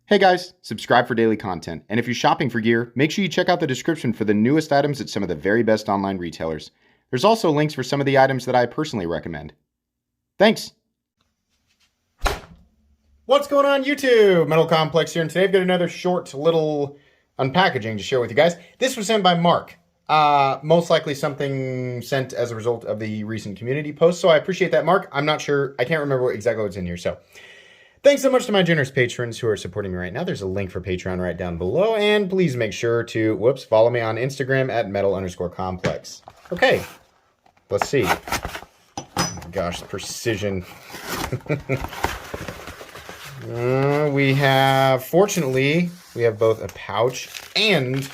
Hey guys, subscribe for daily content, and if you're shopping for gear, make sure you check out the description for the newest items at some of the very best online retailers. There's also links for some of the items that I personally recommend. Thanks! What's going on YouTube? Metal Complex here, and today I've got another short little unpackaging to share with you guys. This was sent by Mark. Most likely something sent as a result of the recent community post, so I appreciate that, Mark. I'm not sure, I can't remember exactly what's in here, so thanks so much to my generous patrons who are supporting me right now. There's a link for Patreon right down below. And please make sure to, follow me on Instagram at metal_complex. Okay, let's see. Oh my gosh, precision. Fortunately, we have both a pouch and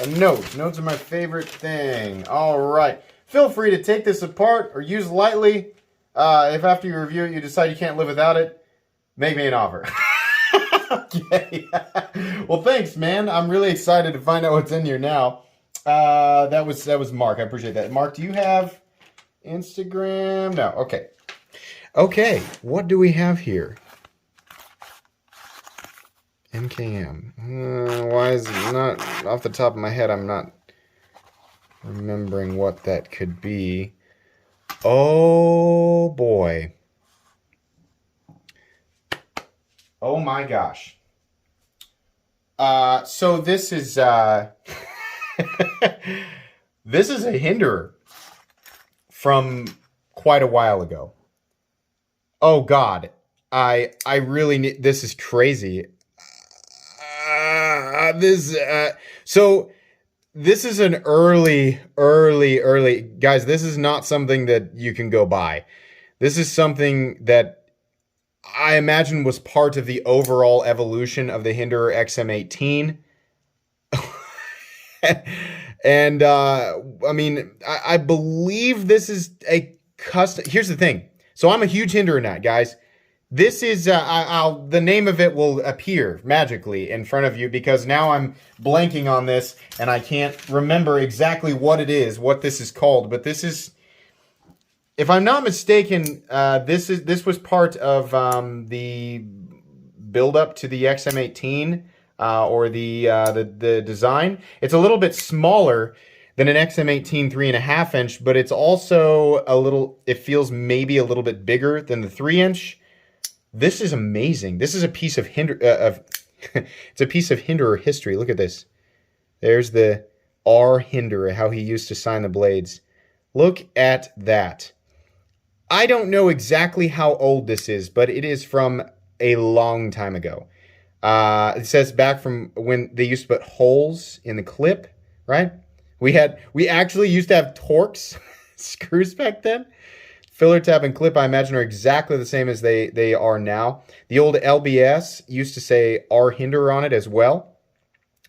a note. Notes are my favorite thing. All right. Feel free to take this apart or use lightly. If after you review it, you decide you can't live without it, make me an offer. Okay. Well, thanks, man. I'm really excited to find out what's in here now. That was Mark. I appreciate that. Mark, do you have Instagram? No. Okay. Okay. What do we have here? MKM. Why is it not off the top of my head? I'm not remembering what that could be. Oh boy. Oh my gosh. So this is this is a Hinderer from quite a while ago. Oh God. I really need, this is crazy. So this is an early, guys, this is not something that you can go buy. This is something that I imagine was part of the overall evolution of the Hinderer XM18. And, I mean, I believe this is a custom. Here's the thing. So I'm a huge Hinderer nut, guys. This is, the name of it will appear magically in front of you because now I'm blanking on this and I can't remember exactly what it is, what this is called. But this is, if I'm not mistaken, this was part of the build up to the XM18 or the design. It's a little bit smaller than an XM18 3.5 inch, but it's also a little. It feels maybe a little bit bigger than the 3 inch. This is amazing. This is a piece of it's a piece of Hinderer history. Look at this. There's the R Hinderer, how he used to sign the blades. Look at that. I don't know exactly how old this is, but it is from a long time ago. It says back from when they used to put holes in the clip, right? We actually used to have Torx screws back then. Filler tab and clip, I imagine, are exactly the same as they are now. The old LBS used to say R Hinderer on it as well.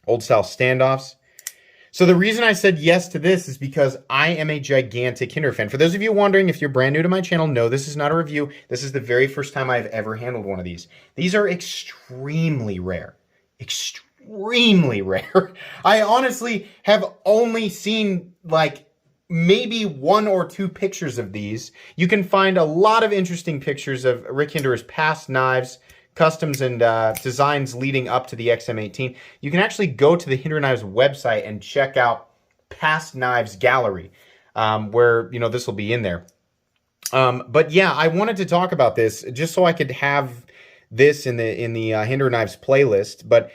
Old style standoffs. So the reason I said yes to this is because I am a gigantic Hinderer fan. For those of you wondering, if you're brand new to my channel, no, this is not a review. This is the very first time I've ever handled one of these. These are extremely rare. Extremely rare. I honestly have only seen like maybe 1 or 2 pictures of these. You can find a lot of interesting pictures of Rick Hinderer's past knives, customs, and designs leading up to the XM18. You can actually go to the Hinderer Knives website and check out past knives gallery, where, you know, this will be in there. But yeah, I wanted to talk about this just so I could have this in the Hinderer Knives playlist, but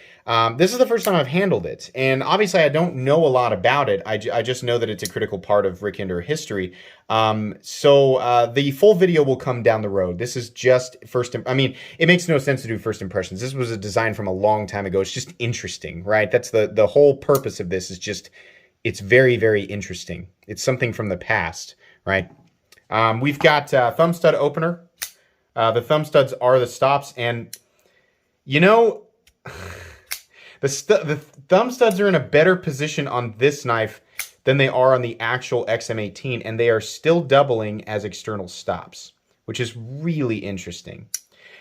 this is the first time I've handled it, and obviously I don't know a lot about it. I just know that it's a critical part of Rick Hinderer history. So the full video will come down the road. This is just I mean, it makes no sense to do first impressions. This was a design from a long time ago. It's just interesting, right? That's the whole purpose of this, is just, it's very, very interesting. It's something from the past, right? We've got thumb stud opener. The thumb studs are the stops, and you know, the thumb studs are in a better position on this knife than they are on the actual XM18, and they are still doubling as external stops, which is really interesting.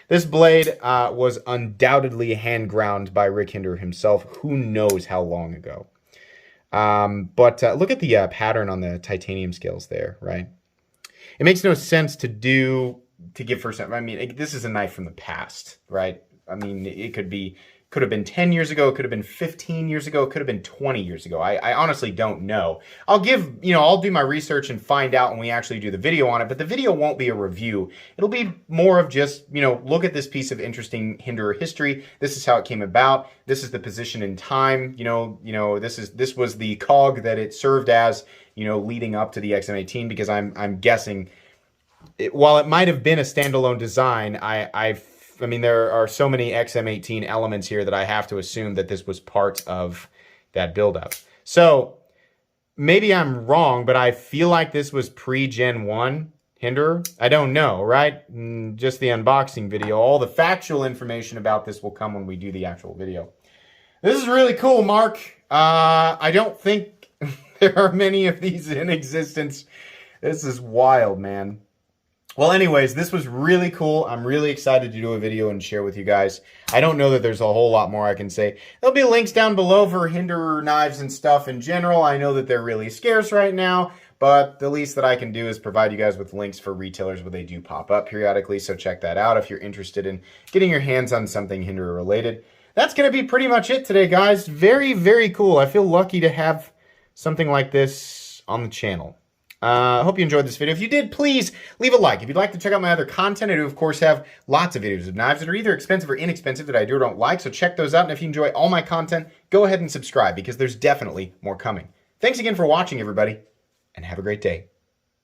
This blade was undoubtedly hand ground by Rick Hinderer himself, who knows how long ago. But look at the pattern on the titanium scales there, right? It makes no sense to give first. I mean, this is a knife from the past, right? I mean, it could be Could have been 10 years ago. It could have been 15 years ago. It could have been 20 years ago. I honestly don't know. I'll do my research and find out when we actually do the video on it, but the video won't be a review. It'll be more of just, look at this piece of interesting Hinderer history. This is how it came about. This is the position in time. This was the cog that it served as, leading up to the XM18, because I'm guessing while it might have been a standalone design, I mean, there are so many XM18 elements here that I have to assume that this was part of that buildup. So maybe I'm wrong, but I feel like this was pre-Gen 1 Hinderer. I don't know, right? Just the unboxing video. All the factual information about this will come when we do the actual video. This is really cool, Mark. I don't think there are many of these in existence. This is wild, man. Well, anyways, this was really cool. I'm really excited to do a video and share with you guys. I don't know that there's a whole lot more I can say. There'll be links down below for Hinderer knives and stuff in general. I know that they're really scarce right now, but the least that I can do is provide you guys with links for retailers where they do pop up periodically, so check that out if you're interested in getting your hands on something Hinderer related. That's going to be pretty much it today, guys. Very, very cool. I feel lucky to have something like this on the channel. I hope you enjoyed this video. If you did, please leave a like. If you'd like to check out my other content, I do, of course, have lots of videos of knives that are either expensive or inexpensive that I do or don't like, so check those out. And if you enjoy all my content, go ahead and subscribe, because there's definitely more coming. Thanks again for watching, everybody, and have a great day.